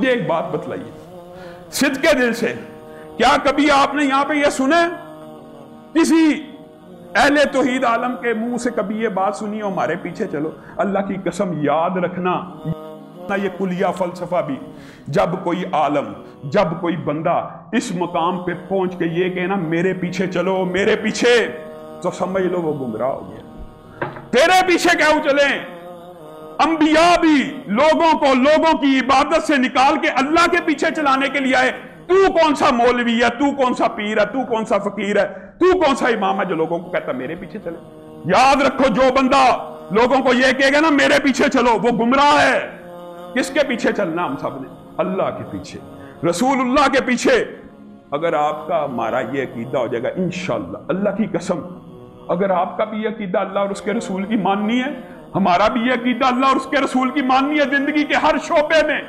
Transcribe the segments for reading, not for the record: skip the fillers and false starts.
مجھے ایک بات بتلائیے صدقے دل سے، کیا کبھی آپ نے یہاں پہ یہ سنا کسی اہل توحید عالم کے منہ سے کبھی یہ بات سنی ہو ہمارے پیچھے چلو؟ اللہ کی قسم یاد رکھنا یہ کلیہ فلسفہ بھی، جب کوئی عالم، جب کوئی بندہ اس مقام پہ پہنچ کے یہ کہنا میرے پیچھے چلو میرے پیچھے، تو سمجھ لو وہ گمراہ ہو گیا۔ تیرے پیچھے کیوں چلیں؟ انبیاء بھی لوگوں کی عبادت سے نکال کے اللہ کے پیچھے چلانے کے لیے آئے۔ تو کون سا مولوی ہے، تو کون سا پیر ہے، تو کون سا فقیر ہے، تو کون سا امام ہے جو لوگوں کو کہتا میرے پیچھے چلے؟ یاد رکھو جو بندہ لوگوں کو یہ کہے گا نا میرے پیچھے چلو، وہ گمراہ ہے۔ کس کے پیچھے چلنا ہم سب نے؟ اللہ کے پیچھے، رسول اللہ کے پیچھے۔ اگر آپ کا ہمارا یہ عقیدہ ہو جائے گا انشاءاللہ، اللہ کی قسم، اگر آپ کا بھی یہ عقیدہ اللہ اور اس کے رسول کی ماننی ہے، ہمارا بھی یہ عقیدہ اللہ اور اس کے رسول کی ماننی ہے زندگی کے ہر شعبے میں،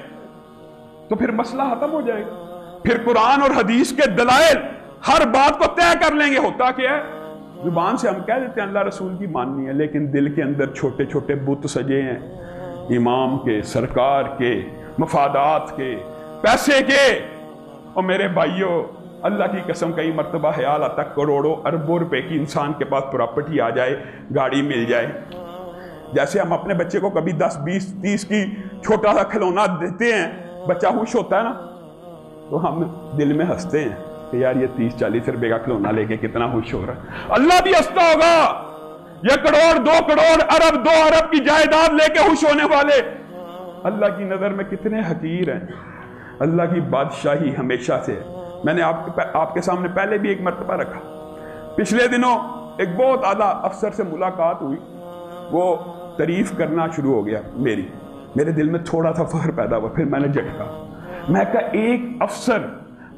تو پھر مسئلہ ختم ہو جائے گا۔ پھر قرآن اور حدیث کے دلائل ہر بات کو طے کر لیں گے۔ ہوتا کیا ہے، زبان سے ہم کہہ دیتے ہیں اللہ رسول کی ماننی ہے، لیکن دل کے اندر چھوٹے چھوٹے بت سجے ہیں، امام کے، سرکار کے، مفادات کے، پیسے کے۔ اور میرے بھائیوں، اللہ کی قسم کئی مرتبہ خیال آتا کروڑوں اربوں روپے کی انسان کے پاس پراپرٹی آ جائے، گاڑی مل جائے، جیسے ہم اپنے بچے کو کبھی 10 20 30 کی چھوٹا سا کھلونا دیتے ہیں، بچہ خوش ہوتا ہے نا، تو ہم دل میں ہنستے ہیں کہ یار یہ 30 40 روپے کا کھلونا لے کے کتنا خوش ہو رہا ہے۔ اللہ بھی ہنستا ہوگا، یہ کروڑ 2 کروڑ ارب 2 ارب کی جائیداد لے کے خوش ہونے والے اللہ کی نظر میں کتنے حقیر ہیں۔ اللہ کی بادشاہی ہمیشہ سے ہے۔ میں نے آپ کے سامنے پہلے بھی ایک مرتبہ رکھا، پچھلے دنوں ایک بہت اعلیٰ افسر سے ملاقات ہوئی، وہ تعریف کرنا شروع ہو گیا، میرے دل میں تھوڑا سا فخر پیدا ہوا، پھر میں نے جھٹکا، میں کہا ایک افسر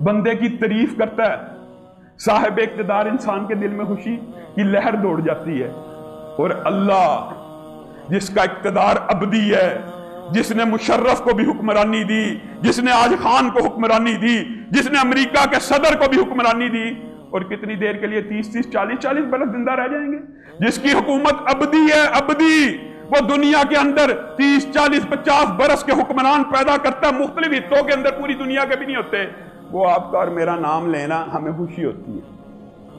بندے کی تعریف کرتا ہے، صاحب اقتدار انسان کے دل میں خوشی کی لہر دوڑ جاتی ہے، اور اللہ جس کا اقتدار ابدی ہے، جس نے مشرف کو بھی حکمرانی دی، جس نے آج خان کو حکمرانی دی، جس نے امریکہ کے صدر کو بھی حکمرانی دی، اور کتنی دیر کے لیے 30 40 برس زندہ رہ جائیں گے، جس کی حکومت ابدی ہے، ابدی، وہ دنیا کے اندر 30 40 50 برس کے حکمران پیدا کرتا ہے، مختلف حصوں کے اندر، پوری دنیا کے بھی نہیں ہوتے، وہ آپ کا اور میرا نام لینا ہمیں خوشی ہوتی ہے۔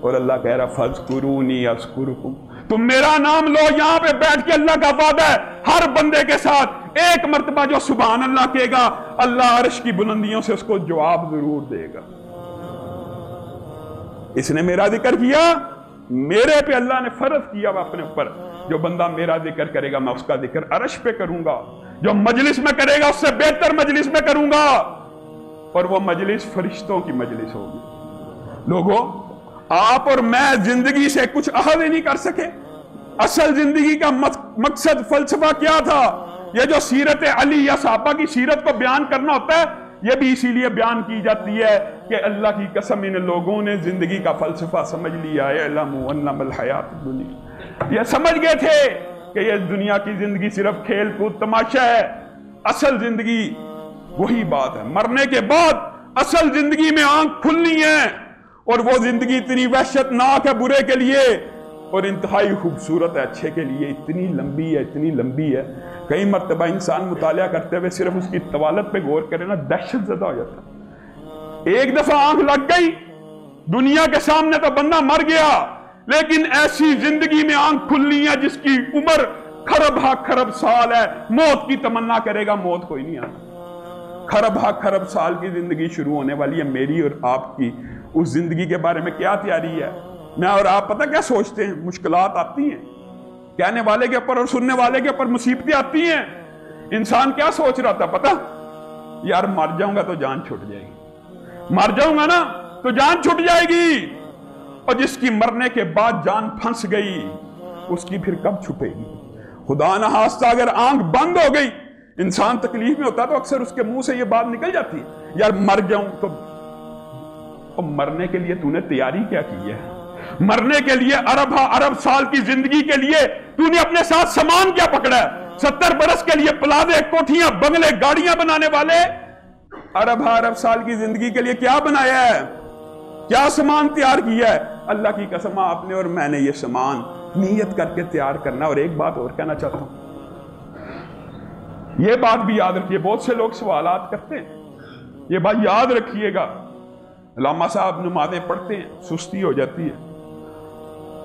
اور اللہ کہہ رہا فَاذْكُرُونِي أَذْكُرُكُمْ، تم میرا نام لو، یہاں پہ بیٹھ کے اللہ کا وعدہ ہے ہر بندے کے ساتھ ایک مرتبہ جو سبحان اللہ کہے گا، اللہ عرش کی بلندیوں سے اس کو جواب ضرور دے گا۔ اس نے میرا ذکر کیا، میرے پہ اللہ نے فرض کیا اپنے اوپر، جو بندہ میرا ذکر کرے گا میں اس کا ذکر عرش پہ کروں گا، جو مجلس میں کرے گا اس سے بہتر مجلس میں کروں گا، اور وہ مجلس فرشتوں کی مجلس ہوگی۔ لوگوں، آپ اور میں زندگی سے کچھ اخذ ہی نہیں کر سکے۔ اصل زندگی کا مقصد فلسفہ کیا تھا؟ یہ جو سیرت علی یا صحابہ کی سیرت کو بیان کرنا ہوتا ہے، یہ بھی اسی لیے بیان کی جاتی ہے کہ اللہ کی قسم ان لوگوں نے زندگی کا فلسفہ سمجھ لیا ہے، اعلموا انما الحیات الدنیا، یہ سمجھ گئے تھے کہ یہ دنیا کی زندگی صرف کھیل کود تماشا ہے، اصل زندگی وہی بات ہے، مرنے کے بعد اصل زندگی میں آنکھ کھلنی ہے، اور وہ زندگی اتنی وحشت ناک ہے برے کے لیے اور انتہائی خوبصورت ہے اچھے کے لیے، اتنی لمبی ہے، کئی مرتبہ انسان مطالعہ کرتے ہوئے صرف اس کی طوالت پہ غور کرے نا دہشت زدہ ہو جاتا ہے۔ ایک دفعہ آنکھ لگ گئی دنیا کے سامنے تو بندہ مر گیا، لیکن ایسی زندگی میں آنکھ کھلنی ہے جس کی عمر خرب سال ہے، موت کی تمنا کرے گا موت کوئی نہیں آنا۔ خرب سال کی زندگی شروع ہونے والی ہے میری اور آپ کی۔ اس زندگی کے بارے میں کیا تیاری ہے؟ میں اور آپ پتہ کیا سوچتے ہیں؟ مشکلات آتی ہیں، کہنے والے کے اوپر اور سننے والے کے اوپر مصیبتیں آتی ہیں، انسان کیا سوچ رہا تھا پتہ؟ یار مر جاؤں گا تو جان چھوٹ جائے گی، مر جاؤں گا نا تو جان چھوٹ جائے گی، اور جس کی مرنے کے بعد جان پھنس گئی اس کی پھر کب چھٹے گی؟ خدا نہ خواستہ اگر آنکھ بند ہو گئی، انسان تکلیف میں ہوتا تو اکثر اس کے منہ سے یہ بات نکل جاتی ہے، یار مر جاؤں تو۔ اور مرنے کے لیے تو نے تیاری کیا کی ہے؟ مرنے کے لیے ارب سال کی زندگی کے لیے تو نے اپنے ساتھ سامان کیا پکڑا ہے؟ 70 برس کے لیے پلازے، کوٹھیاں، بنگلے، گاڑیاں بنانے والے ارب سال کی زندگی کے لیے کیا بنایا ہے؟ کیا سامان تیار کیا ہے؟ اللہ کی قسم آپ نے اور میں نے یہ سامان نیت کر کے تیار کرنا۔ اور ایک بات اور کہنا چاہتا ہوں، یہ بات بھی یاد رکھیے، بہت سے لوگ سوالات کرتے ہیں یہ بات یاد رکھیے گا۔ علامہ صاحب نمازیں پڑھتے ہیں، سستی ہو جاتی ہے،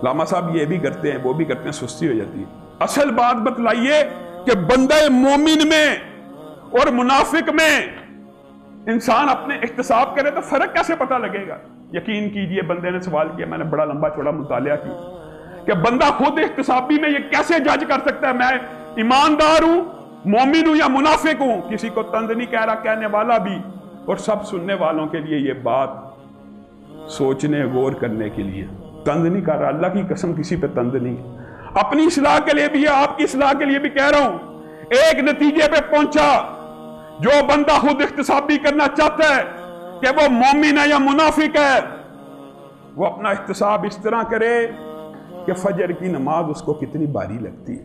علامہ صاحب یہ بھی کرتے ہیں وہ بھی کرتے ہیں، سستی ہو جاتی ہے۔ اصل بات بتلائیے کہ بندہ مومن میں اور منافق میں انسان اپنے احتساب کرے تو فرق کیسے پتہ لگے گا؟ یقین کیجئے بندے نے سوال کیا، میں نے بڑا لمبا چوڑا مطالعہ کیا کہ بندہ خود احتسابی میں یہ کیسے جج کر سکتا ہے میں ایماندار ہوں، مومن ہوں یا منافق ہوں؟ کسی کو طنز نہیں کہہ رہا، کہنے والا بھی اور سب سننے والوں کے لیے یہ بات سوچنے غور کرنے کے لیے، طنز نہیں کر رہا، اللہ کی قسم کسی پہ طنز نہیں، اپنی اصلاح کے لیے بھی ہے، آپ کی اصلاح کے لیے بھی کہہ رہا ہوں۔ ایک نتیجے پہ پہنچا، جو بندہ خود احتسابی کرنا چاہتا ہے کہ وہ مومن ہے یا منافق ہے، وہ اپنا احتساب اس طرح کرے کہ فجر کی نماز اس کو کتنی باری لگتی ہے،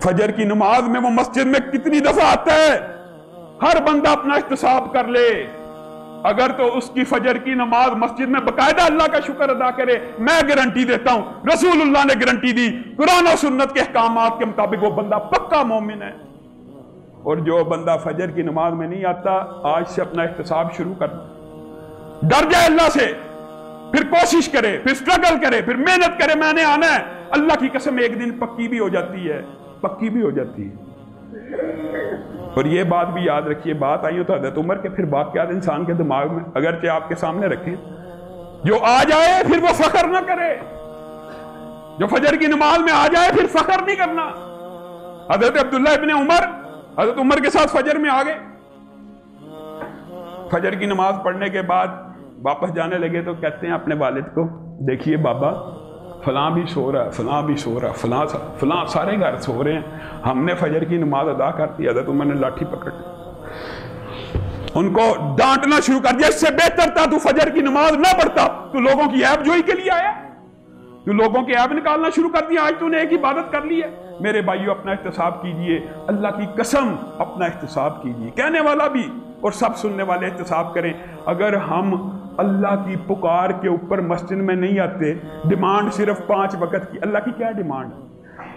فجر کی نماز میں وہ مسجد میں کتنی دفعہ آتا ہے، ہر بندہ اپنا احتساب کر لے۔ اگر تو اس کی فجر کی نماز مسجد میں باقاعدہ اللہ کا شکر ادا کرے، میں گارنٹی دیتا ہوں، رسول اللہ نے گارنٹی دی، قرآن و سنت کے احکامات کے مطابق وہ بندہ پکا مومن ہے۔ اور جو بندہ فجر کی نماز میں نہیں آتا، آج سے اپنا احتساب شروع کر، ڈر جائے اللہ سے، پھر کوشش کرے، پھر سٹرگل کرے، پھر محنت کرے، میں نے آنا ہے۔ اللہ کی قسم ایک دن پکی بھی ہو جاتی ہے، پکی بھی ہو جاتی ہے۔ اور یہ بات بھی یاد رکھیے، بات آئی ہو تو حضرت عمر کے پھر واقعات انسان کے دماغ میں اگرچہ آپ کے سامنے رکھیں، جو آ جائے پھر وہ فخر نہ کرے، جو فجر کی نماز میں آ جائے پھر فخر نہیں کرنا۔ حضرت عبداللہ ابن عمر حضرت عمر کے ساتھ فجر میں آ گئے، فجر کی نماز پڑھنے کے بعد واپس جانے لگے تو کہتے ہیں اپنے والد کو، دیکھیے بابا فلاں بھی سو رہا ہے، فلاں بھی سو رہا ہے، فلاں سارے گھر سو رہے ہیں، ہم نے فجر کی نماز ادا کر دی۔ حضرت عمر نے لاٹھی پکڑ ان کو ڈانٹنا شروع کر دیا، اس سے بہتر تھا تو فجر کی نماز نہ پڑھتا، تو لوگوں کی عیب جوئی کے لیے آیا، تو لوگوں کے عیب نکالنا شروع کر دیا، آج تو نے ایک عبادت کر لی ہے۔ میرے بھائیو اپنا احتساب کیجئے، اللہ کی قسم اپنا احتساب کیجئے، کہنے والا بھی اور سب سننے والے احتساب کریں۔ اگر ہم اللہ کی پکار کے اوپر مسجد میں نہیں آتے، ڈیمانڈ صرف 5 وقت کی، اللہ کی کیا ڈیمانڈ؟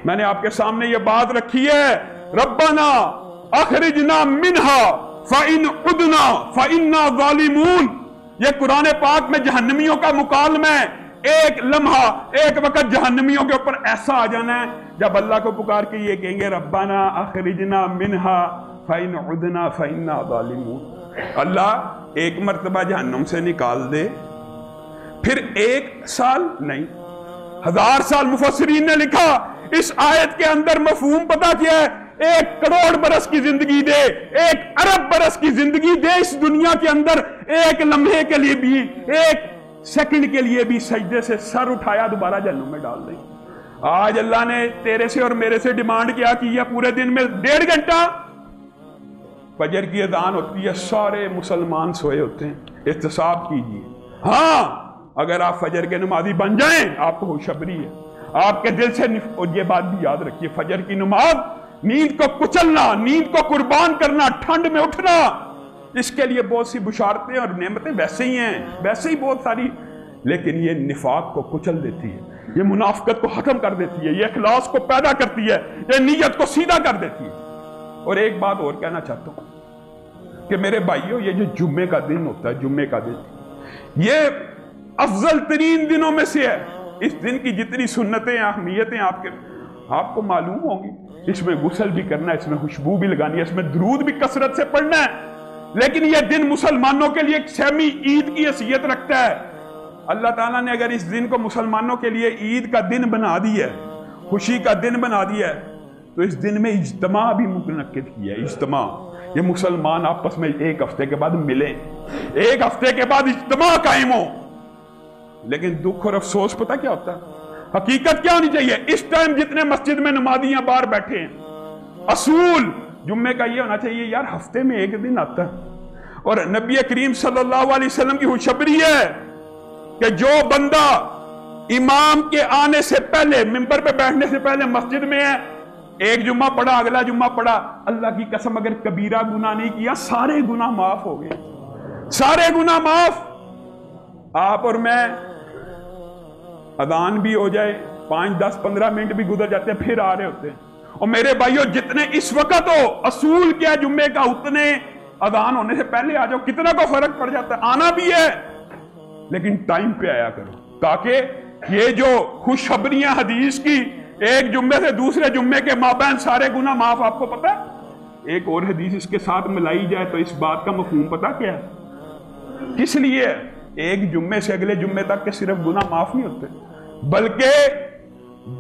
میں نے آپ کے سامنے یہ بات رکھی ہے، ربنا اخرجنا منہا فَإِنْ عُدْنَا فَإِنَّا ظَالِمُونَ۔ یہ قرآن پاک میں جہنمیوں کا مکالمہ ہے، ایک لمحہ ایک وقت جہنمیوں کے اوپر ایسا آ جانا ہے جب اللہ کو پکار کے یہ کہیں گے ربنا اخرجنا منہا فَإِنْ عُدْنَا فَإِنَّا ظَالِمُونَ۔ اللہ ایک مرتبہ جہنم سے نکال دے، پھر 1 سال نہیں 1000 سال۔ مفسرین نے لکھا اس آیت کے اندر مفہوم پتا کیا ہے؟ 1 کروڑ برس کی زندگی دے، 1 ارب برس کی زندگی دے اس دنیا کے اندر، ایک لمحے کے لیے بھی، 1 سیکنڈ کے لیے بھی سجدے سے سر اٹھایا دوبارہ جہنم میں ڈال دیں۔ آج اللہ نے تیرے سے اور میرے سے ڈیمانڈ کیا کہ یہ پورے دن میں 1.5 گھنٹہ، فجر کی اذان ہوتی ہے، سارے مسلمان سوئے ہوتے ہیں، احتساب کیجئے۔ ہاں اگر آپ فجر کے نمازی بن جائیں آپ کو خوشخبری ہے، آپ کے دل سے اور یہ بات بھی یاد رکھیے، فجر کی نماز نیند کو کچلنا، نیند کو قربان کرنا، ٹھنڈ میں اٹھنا، اس کے لیے بہت سی بشارتیں اور نعمتیں ویسے ہی ہیں، ویسے ہی بہت ساری، لیکن یہ نفاق کو کچل دیتی ہے، یہ منافقت کو ختم کر دیتی ہے، یہ اخلاص کو پیدا کرتی ہے، یہ نیت کو سیدھا کر دیتی ہے۔ اور ایک بات اور کہنا چاہتا ہوں کہ میرے بھائیوں، یہ جو جمعے کا دن ہوتا ہے، جمعے کا دن، یہ افضل ترین دنوں میں سے ہے۔ اس دن کی جتنی سنتیں اہمیتیں آپ کو معلوم ہوں گی، اس میں غسل بھی کرنا ہے، اس میں خوشبو بھی لگانی ہے، اس میں درود بھی کثرت سے پڑھنا ہے، لیکن یہ دن مسلمانوں کے لیے ایک سہمی عید کی حیثیت رکھتا ہے۔ اللہ تعالیٰ نے اگر اس دن کو مسلمانوں کے لیے عید کا دن بنا دیا ہے، خوشی کا دن بنا دیا ہے، تو اس دن میں اجتماع بھی منعقد کیا ہے۔ اجتماع، یہ مسلمان آپس میں 1 ہفتے کے بعد ملیں، 1 ہفتے کے بعد اجتماع قائم ہو۔ لیکن دکھ اور افسوس پتہ کیا ہوتا ہے؟ حقیقت کیا ہونی چاہیے؟ اس ٹائم جتنے مسجد میں نمازیاں باہر بیٹھے ہیں، اصول جمعے کا یہ ہونا چاہیے یار ہفتے میں 1 دن آتا ہے۔ اور نبی کریم صلی اللہ علیہ وسلم کی خوشخبری ہے کہ جو بندہ امام کے آنے سے پہلے، ممبر پہ بیٹھنے سے پہلے مسجد میں ہے، 1 جمعہ پڑھا، اگلا جمعہ پڑھا، اللہ کی قسم اگر کبیرہ گناہ نہیں کیا، سارے گناہ معاف ہو گئے، سارے گناہ معاف۔ آپ اور میں اذان بھی ہو جائے، 5 10 15 منٹ بھی گزر جاتے ہیں، پھر آ رہے ہوتے ہیں۔ اور میرے بھائیوں جتنے اس وقت ہو، اصول کیا جمعے کا، اتنے اذان ہونے سے پہلے آ جاؤ، کتنا کو فرق پڑ جاتا ہے، آنا بھی ہے لیکن ٹائم پہ آیا کرو، تاکہ یہ جو خوشخبریاں حدیث کی ایک جمعے سے دوسرے جمعے کے مابین سارے گناہ معاف، آپ کو پتا ہے ایک اور حدیث اس کے ساتھ ملائی جائے تو اس بات کا مفہوم پتا کیا ہے؟ کس لیے ایک جمعے سے اگلے جمعے تک کے صرف گناہ معاف نہیں ہوتے، بلکہ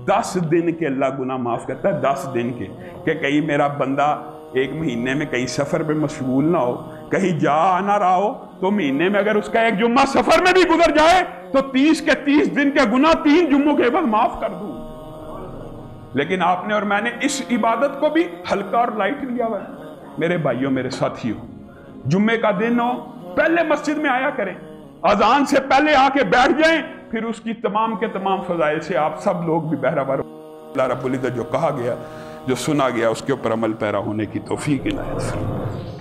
10 دن کے اللہ گناہ معاف کرتا ہے، 10 دن کے، کہ کہیں میرا بندہ ایک مہینے میں کہیں سفر پہ مشغول نہ ہو، کہیں جا نہ رہا ہو، تو مہینے میں اگر اس کا ایک جمعہ سفر میں بھی گزر جائے تو 30 کے 30 دن کے گناہ 3 جمعوں کے بعد معاف کر دوں۔ لیکن آپ نے اور میں نے اس عبادت کو بھی ہلکا اور لائٹ لیا ہوا ہے۔ میرے بھائیوں، میرے ساتھیوں، جمعے کا دن ہو پہلے مسجد میں آیا کریں، اذان سے پہلے آ کے بیٹھ جائیں، پھر اس کی تمام کے تمام فضائل سے آپ سب لوگ بھی بہرہ اللہ رب العزت جو کہا گیا، جو سنا گیا، اس کے اوپر عمل پیرا ہونے کی توفیق عنایت فرمائے۔